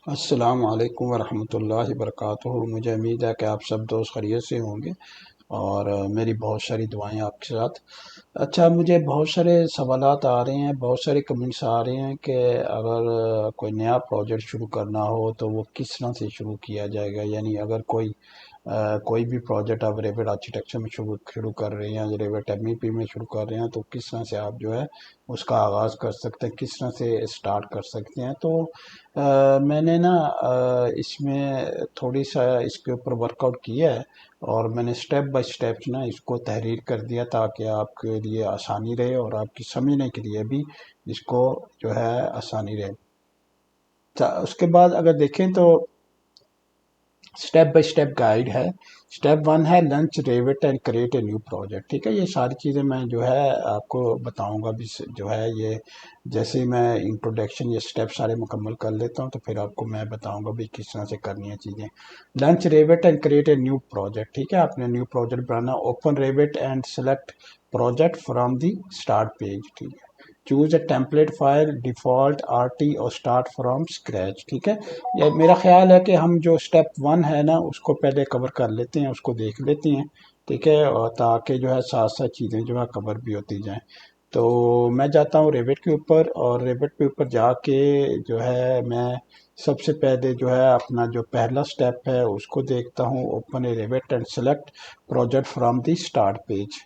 अस्सलाम वालेकुम वरहमतुल्लाहि वबरकातुहू। मुझे उम्मीद है कि आप सब दोस्त खैरियत से होंगे और मेरी बहुत सारी दुआएं आपके साथ। अच्छा, मुझे बहुत सारे सवालात आ रहे हैं, बहुत सारे कमेंट्स आ रहे हैं कि अगर कोई नया प्रोजेक्ट शुरू करना हो तो वो किस तरह से शुरू किया जाएगा। यानी अगर कोई भी प्रोजेक्ट आप रेविट आर्किटेक्चर में शुरू शुरू कर रहे हैं या रेविट एमईपी में शुरू कर रहे हैं तो किस तरह से आप जो है उसका आगाज़ कर सकते हैं, किस तरह से स्टार्ट कर सकते हैं। तो मैंने ना इसमें थोड़ी सा इसके ऊपर वर्कआउट किया है और मैंने स्टेप बाय स्टेप ना इसको तहरीर कर दिया ताकि आपके लिए आसानी रहे और आपकी समझने के लिए भी इसको जो है आसानी रहे। उसके बाद अगर देखें तो स्टेप बाय स्टेप गाइड है। स्टेप वन है lunch Revit and create a new project. ठीक है, ये सारी चीज़ें मैं जो है आपको बताऊंगा भी जो है ये जैसे मैं इंट्रोडक्शन ये स्टेप सारे मुकम्मल कर लेता हूँ तो फिर आपको मैं बताऊंगा भी किस तरह से करनी है चीज़ें। Lunch Revit and create a new project. ठीक है, आपने new project banana. Open Revit and select project from the start page. ठीक है, choose a template file default RT और स्टार्ट फ्रॉम स्क्रैच। ठीक है, ये मेरा ख्याल है कि हम जो स्टेप वन है ना उसको पहले कवर कर लेते हैं, उसको देख लेते हैं। ठीक है, और ताकि जो है साथ साथ चीज़ें जो है कवर भी होती जाएं। तो मैं जाता हूँ रेविट के ऊपर और रेविट के ऊपर जाके जो है मैं सबसे पहले जो है अपना जो पहला स्टेप है उसको देखता हूँ। Open A Revit and select project from the start page.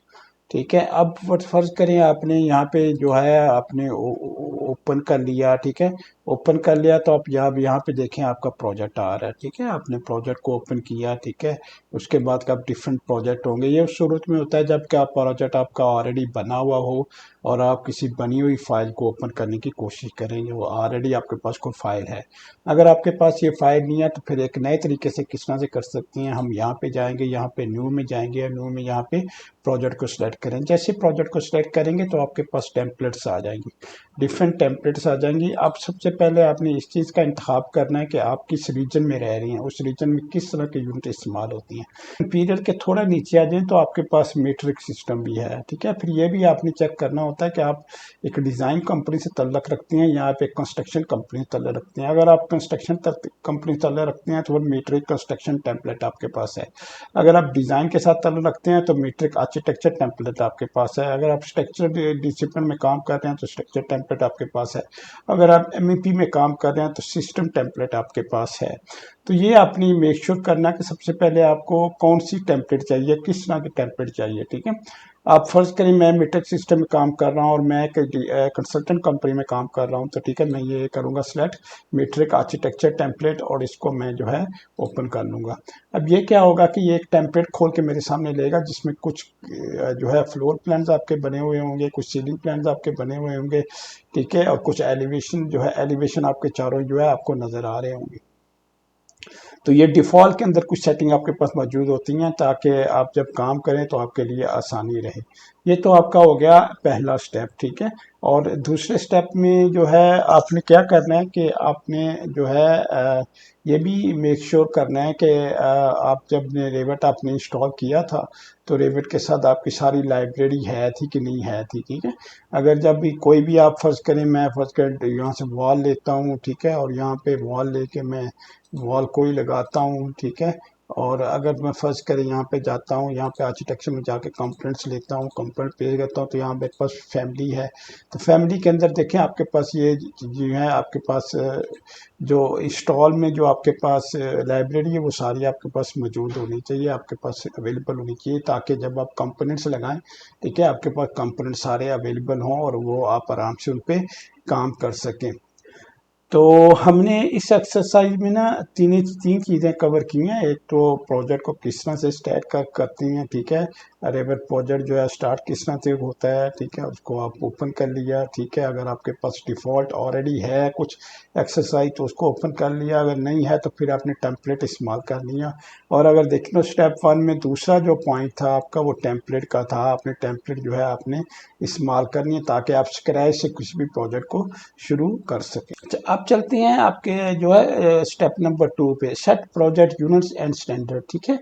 ठीक है, अब फर्ज करें आपने यहाँ पे जो है आपने ओपन कर लिया। ठीक है, ओपन कर लिया तो आप यहाँ पे देखें आपका प्रोजेक्ट आ रहा है। ठीक है, आपने प्रोजेक्ट को ओपन किया। ठीक है, उसके बाद का डिफरेंट प्रोजेक्ट होंगे। ये शुरू में होता है जब क्या प्रोजेक्ट आपका ऑलरेडी बना हुआ हो और आप किसी बनी हुई फाइल को ओपन करने की कोशिश करेंगे, वो ऑलरेडी आपके पास कोई फाइल है। अगर आपके पास ये फाइल नहीं है तो फिर एक नए तरीके से किस तरह से कर सकते हैं। हम यहाँ पे जाएंगे, यहाँ पे न्यू में जाएंगे, न्यू में यहाँ पे प्रोजेक्ट को सिलेक्ट करें। जैसे प्रोजेक्ट को सिलेक्ट करेंगे तो आपके पास टेम्पलेट्स आ जाएंगी, डिफरेंट टेम्पलेट्स आ जाएंगी। अब सबसे पहले आपने इस चीज़ का इंतखाब करना है कि आप किस रीजन में रह रही हैं, उस रीजन में किस तरह के यूनिट इस्तेमाल होती हैं। पीरियड के थोड़ा नीचे आ जाए तो आपके पास मीट्रिक सिस्टम भी है। ठीक है, फिर ये भी आपने चेक करना होता है कि आप एक डिज़ाइन कंपनी से तल्लक रखते हैं या आप एक कंस्ट्रक्शन कंपनी से तल्लक रखते हैं। अगर आप कंस्ट्रक्शन कंपनी से तल्लक रखते हैं तो वो मीट्रिक कंस्ट्रक्शन टेम्पलेट आपके पास है। अगर आप डिज़ाइन के साथ तल्लक रखते हैं तो मीट्रिक आर्किटेक्चर टेम्पलेट आपके पास है। अगर आप स्ट्रक्चर डिसिप्लिन में काम कर रहे हैं तो स्ट्रक्चर टेम्पलेट आपके पास है। अगर आप एमईपी में काम कर रहे हैं तो सिस्टम टेम्पलेट आपके पास है। तो ये अपनी मेक श्योर करना कि सबसे पहले आपको कौन सी टेम्पलेट चाहिए, किस तरह की टेम्पलेट चाहिए। ठीक है, आप फर्ज करें मैं मीट्रिक सिस्टम में काम कर रहा हूँ और मैं एक कंसल्टेंट कंपनी में काम कर रहा हूँ तो ठीक है, मैं ये करूँगा सिलेक्ट मीट्रिक आर्किटेक्चर टेम्पलेट और इसको मैं जो है ओपन कर लूँगा। अब ये क्या होगा कि ये एक टेम्पलेट खोल के मेरे सामने लेगा जिसमें कुछ जो है फ्लोर प्लान्स आपके बने हुए होंगे, कुछ सीलिंग प्लान्स आपके बने हुए होंगे। ठीक है, और कुछ एलिवेशन जो है एलिवेशन आपके चारों जो है आपको नज़र आ रहे होंगे। तो ये डिफ़ॉल्ट के अंदर कुछ सेटिंग आपके पास मौजूद होती हैं ताकि आप जब काम करें तो आपके लिए आसानी रहे। ये तो आपका हो गया पहला स्टेप। ठीक है, और दूसरे स्टेप में जो है आपने क्या करना है कि आपने जो है ये भी मेक श्योर करना है कि आप जब ने रेविट आपने इंस्टॉल किया था तो रेविट के साथ आपकी सारी लाइब्रेरी है थी कि नहीं है थी। ठीक है, अगर जब भी कोई भी आप फर्ज करें, मैं फर्ज कर यहाँ से वॉल लेता हूँ। ठीक है, और यहाँ पे वॉल लेके मैं वॉल को ही लगाता हूँ। ठीक है, और अगर मैं फर्ज करें यहाँ पे जाता हूँ, यहाँ पे आर्किटेक्चर में जाके कंपोनेंट्स लेता हूँ, कंपोनेंट पेज करता हूँ तो यहाँ मेरे पास फैमिली है। तो फैमिली के अंदर देखें आपके पास ये जो है आपके पास जो इंस्टॉल में जो आपके पास लाइब्रेरी है वो सारी आपके पास मौजूद होनी चाहिए, आपके पास अवेलेबल होनी चाहिए ताकि जब आप कंपोनेंट्स लगाएं, ठीक है, आपके पास कंपोनेंट सारे अवेलेबल हों और वो आप आराम से उन पर काम कर सकें। तो हमने इस एक्सरसाइज में ना तीन चीज़ें कवर की हैं। एक तो प्रोजेक्ट को किस तरह से स्टार्ट करती हैं। ठीक है, रेविट प्रोजेक्ट जो है स्टार्ट किस तरह से होता है। ठीक है, उसको आप ओपन कर लिया। ठीक है, अगर आपके पास डिफ़ॉल्ट ऑलरेडी है कुछ एक्सरसाइज तो उसको ओपन कर लिया, अगर नहीं है तो फिर आपने टेम्पलेट इस्तेमाल कर लिया। और अगर देखें तो स्टेप वन में दूसरा जो पॉइंट था आपका वो टेम्पलेट का था। आपने टेम्पलेट जो है आपने इस्तेमाल करनी है ताकि आप स्क्रैच से किसी भी प्रोजेक्ट को शुरू कर सकें। अच्छा, अब चलते हैं आपके जो है स्टेप नंबर टू पे, set project units and standard. ठीक है,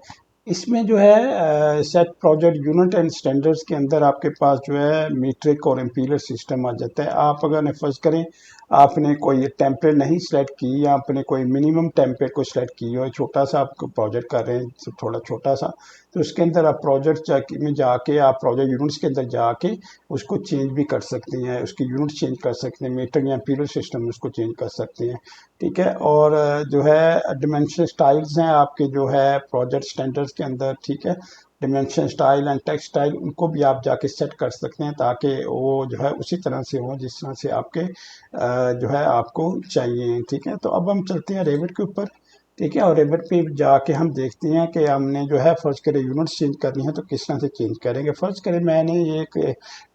इसमें जो है set project unit and standards के अंदर आपके पास जो है मीट्रिक और एम्पीरियल सिस्टम आ जाता है। आप अगर फर्ज करें आपने कोई टेम्पलेट नहीं सेलेक्ट की या आपने कोई मिनिमम टेम्पलेट को सिलेक्ट की हो, छोटा सा आप प्रोजेक्ट कर रहे हैं तो थोड़ा छोटा सा, तो उसके अंदर आप प्रोजेक्ट में जाके आप प्रोजेक्ट यूनिट्स के अंदर जाके उसको चेंज भी कर सकते हैं, उसकी यूनिट चेंज कर सकते हैं, मीटर या पीरियड सिस्टम में उसको चेंज कर सकते हैं। ठीक है, और जो है डिमेंशन स्टाइल्स हैं आपके जो है प्रोजेक्ट स्टैंडर्ड्स के अंदर। ठीक है, dimension style and text style उनको भी आप जाके सेट कर सकते हैं ताकि वो जो है उसी तरह से हो जिस तरह से आपके जो है आपको चाहिए। ठीक है, तो अब हम चलते हैं रेविट के ऊपर। ठीक है, और रेविट पे जाके हम देखते हैं कि हमने जो है फर्ज करें यूनिट्स चेंज करनी है तो किस तरह से चेंज करेंगे। फर्ज करें मैंने एक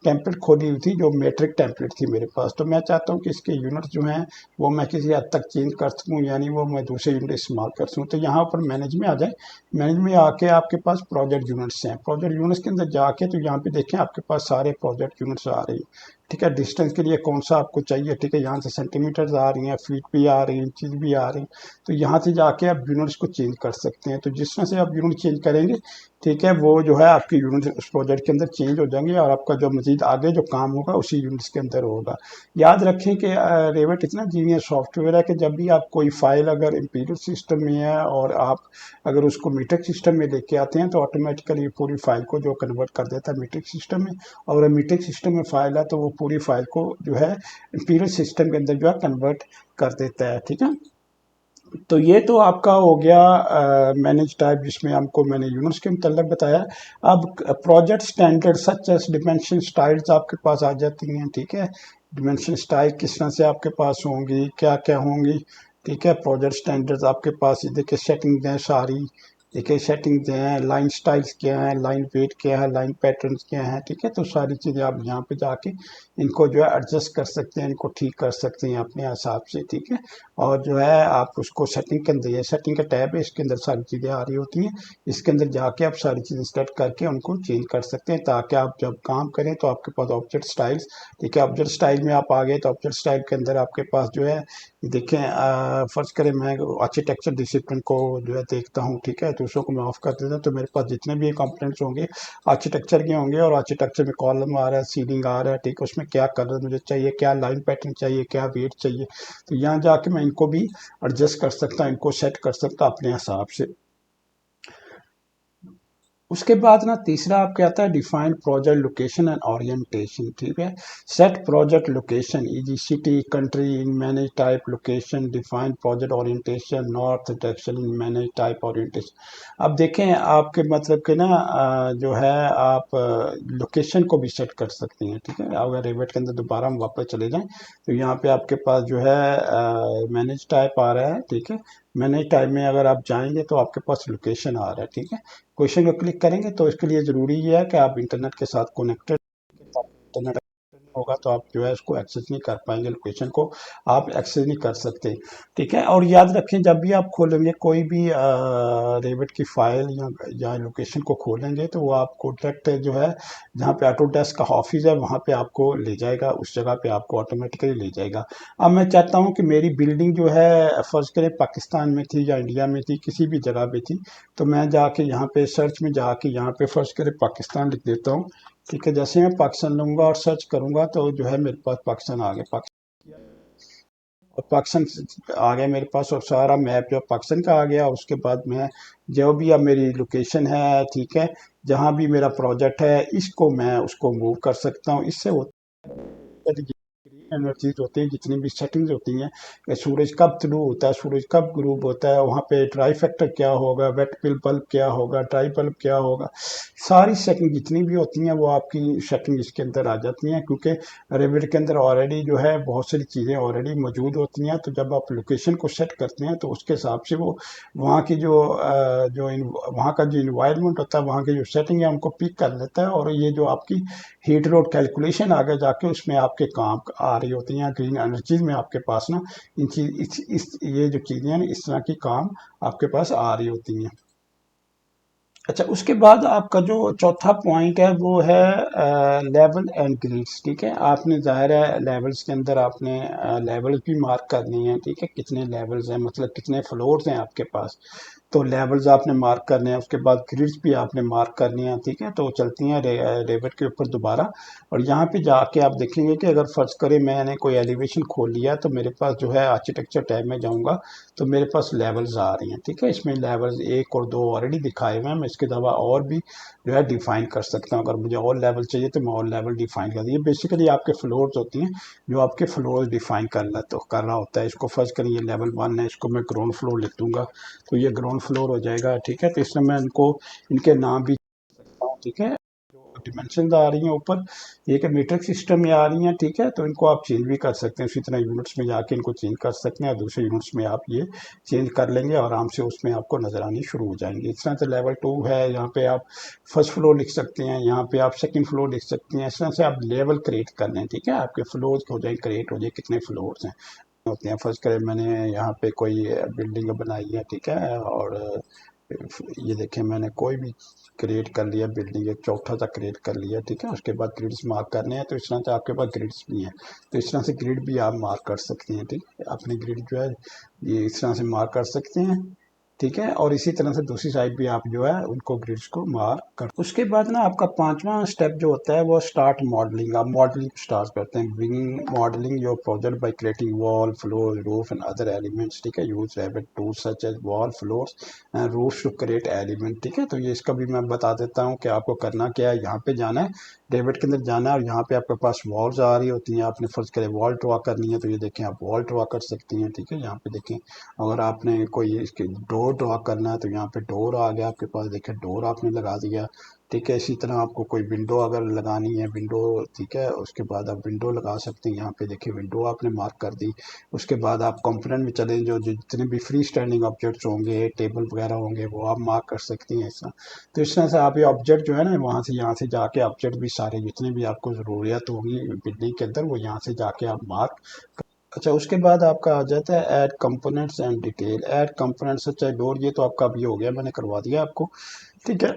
टेम्पलेट खोली हुई थी जो मेट्रिक टेम्पलेट थी मेरे पास, तो मैं चाहता हूँ कि इसके यूनिट्स जो हैं वो मैं किसी हद तक चेंज कर सकूँ, यानी वो मैं दूसरे यूनिट इस्तेमाल कर सकूँ। तो यहाँ पर मैनेज में आ जाए, मैनेज में आके आपके पास प्रोजेक्ट यूनिट्स हैं, प्रोजेक्ट यूनिट्स के अंदर जाके तो यहाँ पे देखें आपके पास सारे प्रोजेक्ट यूनिट्स आ रही हैं। ठीक है, डिस्टेंस के लिए कौन सा आपको चाहिए। ठीक है, यहाँ से सेंटीमीटर्स आ रही हैं, फीट भी आ रही हैं, इंचज भी आ रही हैं, तो यहाँ से जाके आप यूनिट्स को चेंज कर सकते हैं। तो जिस तरह से आप यूनिट चेंज करेंगे, ठीक है, वो जो है आपकी यूनिट उस प्रोजेक्ट के अंदर चेंज हो जाएंगे और आपका जो मजीद आगे जो काम होगा उसी यूनिट्स के अंदर होगा। याद रखें कि रेविट इतना जीनियस सॉफ्टवेयर है कि जब भी आप कोई फाइल अगर इम्पीरियल सिस्टम में है और आप अगर उसको मीट्रिक सिस्टम में लेके आते हैं तो ऑटोमेटिकली पूरी फाइल को जो कन्वर्ट कर देता है मीट्रिक सिस्टम में, और मीट्रिक सिस्टम में फाइल है तो वो पूरी फाइल को जो है इम्पीरियल सिस्टम के अंदर जो है कन्वर्ट कर देता है। ठीक है, तो ये तो आपका हो गया मैनेज टाइप, जिसमें हमको मैंने यूनिट्स के मतलब बताया। अब project standard such as dimension styles आपके पास आ जाती हैं। ठीक है, डिमेंशन स्टाइल किस तरह से आपके पास होंगी, क्या क्या होंगी। ठीक है, प्रोजेक्ट स्टैंडर्ड्स आपके पास देखिए सेटिंग्स हैं सारी, देखिए सेटिंग्स हैं, लाइन स्टाइल्स क्या है, लाइन वेट क्या है, लाइन पैटर्न्स क्या है। ठीक है, तो सारी चीज़ें आप यहाँ पे जाके इनको जो है एडजस्ट कर सकते हैं, इनको ठीक कर सकते हैं अपने हिसाब से। ठीक है, और जो है आप उसको सेटिंग के अंदर, ये सेटिंग का टैब है, इसके अंदर सारी चीज़ें आ रही होती हैं, इसके अंदर जाके आप सारी चीज़ें सेलेक्ट करके उनको चेंज कर सकते हैं ताकि आप जब काम करें तो आपके पास ऑब्जेक्ट स्टाइल्स। ठीक है, ऑब्जेक्ट स्टाइल में आप आ गए तो ऑब्जेक्ट स्टाइल के अंदर आपके पास जो है देखें, फर्ज करें मैं आर्किटेक्चर डिसिप्लिन को जो है देखता हूँ। ठीक है, दूसरों को मैं ऑफ कर देता हूँ तो मेरे पास जितने भी कंपोनेंट्स होंगे आर्किटेक्चर के होंगे, और आर्किटेक्चर में कॉलम आ रहा है, सीलिंग आ रहा है। ठीक है, उसमें क्या कलर मुझे चाहिए, क्या लाइन पैटर्न चाहिए, क्या वेट चाहिए, तो यहाँ जाके मैं इनको भी एडजस्ट कर सकता, इनको सेट कर सकता अपने हिसाब से। उसके बाद ना तीसरा आपके आता है define project location and orientation. ठीक है, set project location easy city country in manage type location, define project orientation north direction in manage type orientation. अब देखें आपके मतलब के ना जो है आप लोकेशन को भी सेट कर सकते हैं। ठीक है, अगर रेविट के अंदर दोबारा हम वापस चले जाएं तो यहाँ पे आपके पास जो है मैनेज टाइप आ रहा है। ठीक है, मैनेज टाइप में अगर आप जाएंगे तो आपके पास लोकेशन आ रहा है। ठीक है, क्वेश्चन को क्लिक करेंगे तो इसके लिए ज़रूरी ये है कि आप इंटरनेट के साथ कनेक्टेड, इंटरनेट होगा तो आप जो है उसको एक्सेस नहीं कर पाएंगे, लोकेशन को आप एक्सेस नहीं कर सकते। ठीक है, और याद रखें जब भी आप खोलेंगे कोई भी रेविट की फाइल या लोकेशन को खोलेंगे तो वो आपको डायरेक्ट जो है जहाँ पे ऑटोडेस्क का ऑफिस है वहाँ पे आपको ले जाएगा, उस जगह पे आपको ऑटोमेटिकली ले जाएगा। अब मैं चाहता हूँ कि मेरी बिल्डिंग जो है फर्ज करें पाकिस्तान में थी या इंडिया में थी, किसी भी जगह पे थी, तो मैं जाके यहाँ पे सर्च में जाके यहाँ पे फर्ज करें पाकिस्तान लिख देता हूँ। ठीक है, जैसे मैं पाकिस्तान लूँगा और सर्च करूँगा तो जो है मेरे पास पाकिस्तान आ गया, पाकिस्तान, और पाकिस्तान आ गया मेरे पास, और सारा मैप जो पाकिस्तान का आ गया। और उसके बाद मैं जो भी अब मेरी लोकेशन है, ठीक है, जहाँ भी मेरा प्रोजेक्ट है इसको मैं उसको मूव कर सकता हूँ। इससे एनर्जीज होती हैं, जितनी भी सेटिंग्स होती हैं कि सूरज कब तुलू होता है, सूरज कब ग्रूब होता है, वहाँ पे ड्राई फैक्टर क्या होगा, वेट पिल बल्ब क्या होगा, ड्राई बल्ब क्या होगा, सारी सेटिंग जितनी भी होती हैं वो आपकी सेटिंग इसके अंदर आ जाती हैं, क्योंकि रेविट के अंदर ऑलरेडी जो है बहुत सारी चीज़ें ऑलरेडी मौजूद होती हैं। तो जब आप लोकेशन को सेट करते हैं तो उसके हिसाब से वो वहाँ की वहाँ का जो इन्वायरमेंट होता है, वहाँ की जो सेटिंग है उनको पिक कर लेता है, और ये जो आपकी हीट लोड कैलकुलेशन आगे जाके उसमें आपके काम आ रही होती हैं। ग्रीन एनर्जीज में आपके पास ना इन चीज इस ये जो चीज़ें हैं इस तरह की काम आपके पास आ रही होती हैं। अच्छा, उसके बाद आपका जो चौथा पॉइंट है वो है लेवल एंड ग्रिड्स। ठीक है, आपने ज़ाहिर है लेवल्स के अंदर आपने लेवल्स भी मार्क करनी है। ठीक है, कितने लेवल्स हैं, मतलब कितने फ्लोर्स हैं आपके पास। तो लेवल्स आपने मार्क करने हैं, उसके बाद ग्रिड्स भी आपने मार्क करनी है, ठीक है। तो चलती हैं रेविट के ऊपर दोबारा, और यहाँ पे जाके आप देखेंगे कि अगर फर्ज करें मैंने कोई एलिवेशन खोल लिया तो मेरे पास जो है आर्किटेक्चर टैब में जाऊँगा तो मेरे पास लेवल्स आ रही हैं, ठीक है। इसमें लेवल्स 1 और 2 ऑलरेडी दिखाए हुए हैं, मैं इसके अलावा और भी जो है डिफाइन कर सकता हूँ। अगर मुझे और लेवल चाहिए तो मैं और लेवल डिफाइन कर दिए। बेसिकली आपके फ्लोर्स होती हैं जो आपके फ्लोर्स डिफाइन कर रहा होता है। इसको फर्ज करें ये लेवल 1 है, इसको मैं ग्राउंड फ्लोर लिख दूंगा तो ये ग्राउंड फ्लोर हो जाएगा, ठीक है। तो इसमें मैं इनको इनके नाम भी, ठीक है, जो डिमेंशन आ रही हैं ऊपर ये कि मीट्रिक सिस्टम में आ रही हैं, ठीक है। तो इनको आप चेंज भी कर सकते हैं, उसी तरह यूनिट्स में जाके इनको चेंज कर सकते हैं और दूसरे यूनिट्स में आप ये चेंज कर लेंगे और आराम से उसमें आपको नजर आनी शुरू हो जाएंगे। इस तरह से लेवल 2 है, यहाँ पे आप फर्स्ट फ्लोर लिख सकते हैं, यहाँ पे आप सेकंड फ्लोर लिख सकते हैं। इस तरह से आप लेवल क्रिएट कर लें, ठीक है। आपके फ्लोर हो जाए क्रिएट हो जाए कितने फ्लोर्स हैं होते हैं। फर्स्ट करें मैंने यहाँ पे कोई बिल्डिंग बनाई है, ठीक है, और ये देखें मैंने कोई भी क्रिएट कर लिया, बिल्डिंग एक चौथा सा क्रिएट कर लिया, ठीक है। उसके बाद ग्रिड्स मार्क करने हैं, तो इस तरह से आपके पास ग्रिड्स भी हैं, तो इस तरह से ग्रिड भी आप मार्क कर सकते हैं, ठीक है। अपनी ग्रिड जो है ये इस तरह से मार्क कर सकते हैं, ठीक है। और इसी तरह से दूसरी साइड भी आप जो है उनको ग्रिड्स को मार्क कर। उसके बाद ना आपका पांचवा स्टेप जो होता है वो स्टार्ट मॉडलिंग। आप मॉडलिंग स्टार्ट करते हैं। Begin modelling your project by creating wall, floor, roof and other elements, ठीक है। Use rapid tools such as wall, floors and roof to create element, ठीक है। तो ये इसका भी मैं बता देता हूँ कि आपको करना क्या है। यहाँ पे जाना है, डेविड के अंदर जाना है, और यहाँ पे आपके पास वॉल्स आ रही होती हैं, आपने फर्ज करें वॉल ड्रॉ करनी है तो ये देखें आप वॉल ड्रॉ कर सकती हैं, ठीक है। यहाँ पे देखें अगर आपने कोई इसके डोर ड्रॉ करना है तो यहाँ पे डोर आ गया आपके पास, देखिए डोर आपने लगा दिया, ठीक है। इसी तरह आपको कोई विंडो अगर लगानी है, विंडो, ठीक है, उसके बाद आप विंडो लगा सकते हैं। यहाँ पे देखिए विंडो आपने मार्क कर दी। उसके बाद आप कंपोनेंट में चले, जो जितने भी फ्री स्टैंडिंग ऑब्जेक्ट्स होंगे, टेबल वगैरह होंगे, वो आप मार्क कर सकती हैं ऐसा। तो इस तरह से आप ये ऑब्जेक्ट जो है ना वहाँ से यहाँ से जाके ऑब्जेक्ट भी सारे जितने भी आपको ज़रूरियत होगी बिल्डिंग के अंदर वो यहाँ से जाके आप मार्क। अच्छा, उसके बाद आपका आ जाता है add components and detail. Add components, अच्छा डोर ये तो आपका अभी हो गया, मैंने करवा दिया आपको, ठीक है।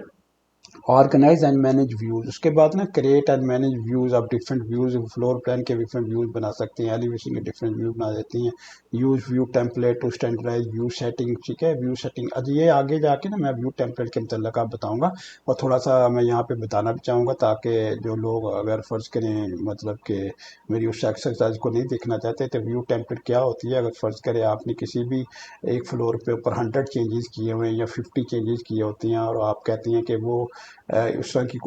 ऑर्गेनाइज एंड मैनेज व्यूज, उसके बाद ना क्रिएट एंड मैनेज व्यूज। आप डिफरेंट व्यूज, फ्लोर प्लान के डिफरेंट व्यूज बना सकते हैं, एलिवेशन के डिफरेंट व्यू बना देती हैं। Use view template to standardise view setting, ठीक है। व्यू सेटिंग आज ये आगे जाके ना मैं व्यू टेम्पलेट के मतलब आप बताऊंगा, और थोड़ा सा मैं यहाँ पे बताना भी चाहूँगा ताकि जो लोग अगर फर्ज करें मतलब कि मेरी उस एक्सरसाइज को नहीं देखना चाहते तो व्यू टेम्पलेट क्या होती है। अगर फर्ज करें आपने किसी भी एक फ्लोर पे ऊपर 100 चेंजेस किए हुए हैं या 50 चेंजेस किए होती हैं और आप कहती हैं कि वो उस तरह की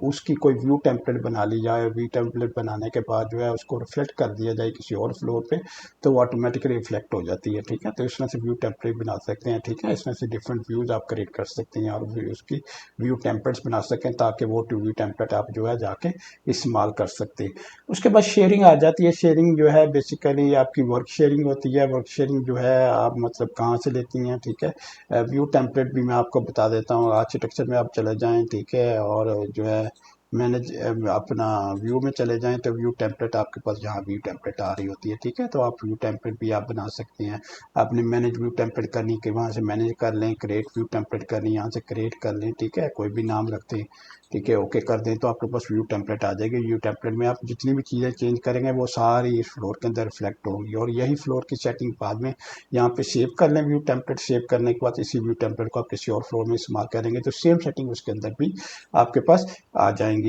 उसकी कोई व्यू टेम्पलेट बना ली जाए, व्यू टेम्पलेट बनाने के बाद जो है उसको रिफ्लेक्ट कर दिया जाए किसी और फ्लोर पे तो वो ऑटोमेटिकली रिफ्लेक्ट हो जाती है, ठीक है। तो इस तरह से व्यू टेम्पलेट बना सकते हैं, ठीक है। इसमें से डिफरेंट व्यूज आप क्रिएट कर सकते हैं और उसकी व्यू टेम्पलेट्स बना सकें ताकि वो व्यू टेम्पलेट आप जो है जाके इस्तेमाल कर सकते हैं। उसके बाद शेयरिंग आ जाती है। शेयरिंग जो है बेसिकली आपकी वर्क शेयरिंग होती है। वर्क शेयरिंग जो है आप मतलब कहाँ से लेती हैं, ठीक है। व्यू टेम्पलेट भी मैं आपको बता देता हूँ। आर्किटेक्चर में आप चले जाएं, ठीक है, और जो है मैनेज अपना व्यू में चले जाएं तो व्यू टेम्पलेट आपके पास जहाँ व्यू टेम्पलेट आ रही होती है, ठीक है। तो आप व्यू टेम्पलेट भी आप बना सकते हैं। आपने मैनेज व्यू टेम्पलेट करनी कि वहाँ से मैनेज कर लें, क्रिएट व्यू टेम्पलेट करनी यहाँ से क्रिएट कर लें, ठीक है। कोई भी नाम रखते हैं, ठीक है, ओके कर दें तो आपके पास व्यू टेम्पलेट आ जाएगी। व्यू टेम्पलेट में आप जितनी भी चीज़ें चेंज करेंगे वो सारी इस फ्लोर के अंदर रिफ्लेक्ट होंगी और यही फ्लोर की सेटिंग बाद में यहाँ पे सेव कर लें। व्यू टेम्पलेट सेव करने के बाद इसी व्यू टेम्पलेट को आप किसी और फ्लोर में इस्तेमाल करेंगे तो सेम सेटिंग उसके अंदर भी आपके पास आ जाएंगी।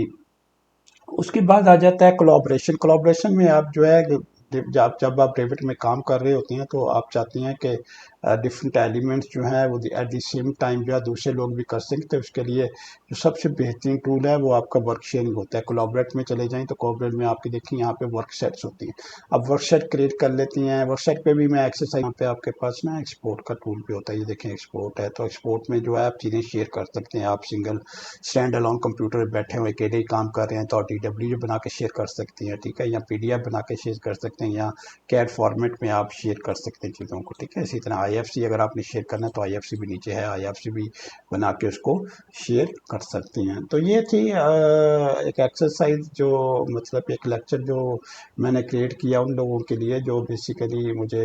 उसके बाद आ जाता है कोलैबोरेशन। कोलैबोरेशन में आप जो है जब आप रेविट में काम कर रहे होते हैं तो आप चाहते हैं कि डिफरेंट एलिमेंट्स जो हैं वो एट द सेम टाइम जो है दूसरे लोग भी कर सकें। तो उसके लिए जो सबसे बेहतरीन टूल है वो आपका वर्क शेयरिंग होता है। कोलैबोरेट में चले जाएं तो कोलैबोरेट में आपकी देखिए यहाँ पे वर्क सेट्स होती हैं। अब वर्क सेट क्रिएट कर लेती हैं। वर्क सेट पे भी मैं एक्सरसाइज यहाँ पे आपके पास ना एक्सपोर्ट का टूल भी होता है। ये देखें एक्सपोर्ट है, तो एक्सपोर्ट में जो है आप चीज़ें शेयर कर सकते हैं। आप सिंगल स्टैंड अलोन कंप्यूटर बैठे हुए अकेले ही काम कर रहे हैं तो आप DW बना के शेयर कर सकती हैं, ठीक है, या PDF बना के शेयर कर सकते हैं, या कैट फॉर्मेट में आप शेयर कर सकते हैं चीज़ों को, ठीक है। इसी तरह IFC अगर आपने शेयर करना है तो IFC भी नीचे है, IFC भी बना के उसको शेयर कर सकती हैं। तो ये थी एक एक्सरसाइज जो मतलब एक लेक्चर जो मैंने क्रिएट किया उन लोगों के लिए जो बेसिकली मुझे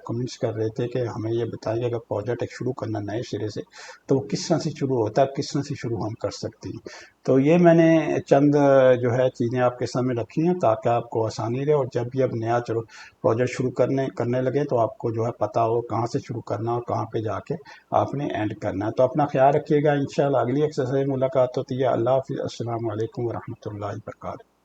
कमेंट्स कर रहे थे कि हमें ये बताइए अगर प्रोजेक्ट शुरू करना नए सिरे से तो वो किस तरह से शुरू होता है, किस तरह से शुरू हम कर सकते हैं। तो ये मैंने चंद जो है चीज़ें आपके सामने रखी हैं ताकि आपको आसानी रहे, और जब भी अब नया चलो प्रोजेक्ट शुरू करने करने लगे तो आपको जो है पता हो कहाँ से शुरू करना और कहाँ पे जाके आपने एंड करना है। तो अपना ख्याल रखिएगा, इंशाल्लाह अगली एक्सरसाइज मुलाकात होती है। अल्लाह हाफ़िज़, अस्सलाम वालेकुम वरहमतुल्लाहि वबरकातुहू।